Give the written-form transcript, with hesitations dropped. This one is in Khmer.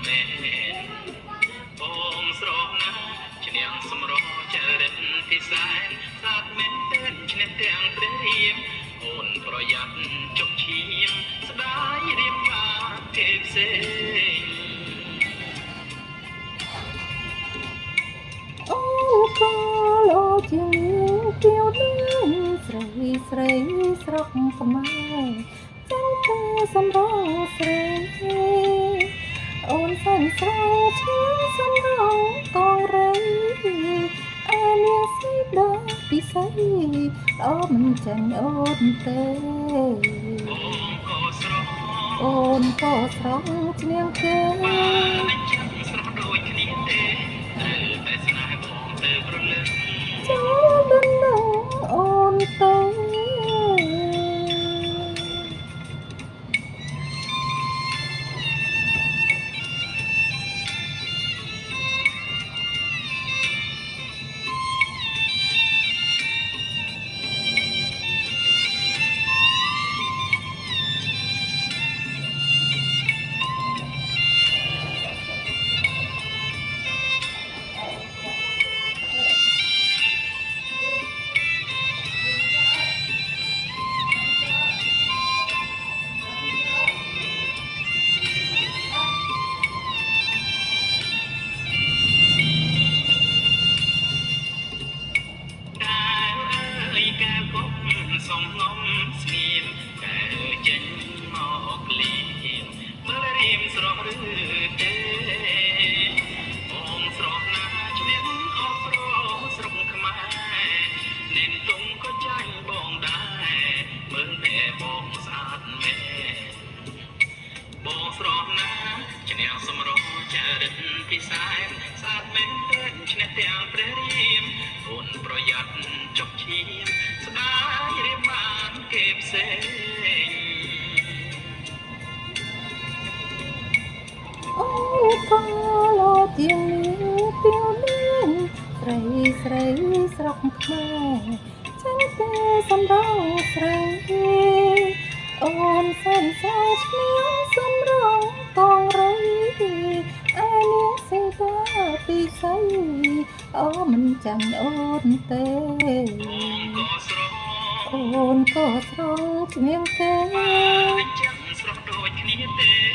មែនបងស្រស់ណាស់ឈ្នះសម្រោចរិតពិសែនស្អាតមែនទែនឈ្នះទាំងព្រះរាមអូនប្រយ័ត្នចុកឈាមស្ដាយរៀបបានគេផ្សេងអូក៏លោជាងទៀវលឿនស្រីស្រីស្រុកខ្មែរចង់តែសម្រងស្រីអូនសាញ់ស្រោឈាមសម្រងកងរៃអានាងស្រីដល់ពិសីអូមិនចាញ់អូនទេអូនក៏ស្រងឈ្នះគេមិនចាំស្រស់ដូចគ្នាទេត្រូវតែស្នេហ៍បងទៅប្រលឹងចូលដំណងអូនទៅសំងំស្ងៀមកែចេញមកលៀមមើលរៀមស្រស់ឬទេបងស្រស់ណាស់ឈ្នះខុសប្រស្រុកខ្មែរនេនទុំក៏ចាញ់បងដែរមើលតែបងស្អាតមែនបងស្រស់ណាស់ឈ្នះសម្រស់ចរិតពិសែនស្អាតមែនទែនឈ្នះទាំងព្រះរាមអូនប្រយ័ត្នចុកឈាមស្ដាយរៀបបានគេផ្សេងអូក៏លោជាងទៀវលឿនស្រីស្រីស្រុកខ្មែរចាញ់តែសម្រងស្រីអូនសាញ់ស្រោឈ្នះសម្រងកងរៃអានាងសេតាពិសីអូមិនចាញ់អូនទេអូនក៏ស្រងឈ្នះគេមិនចាំស្រស់ដូចគ្នាទេ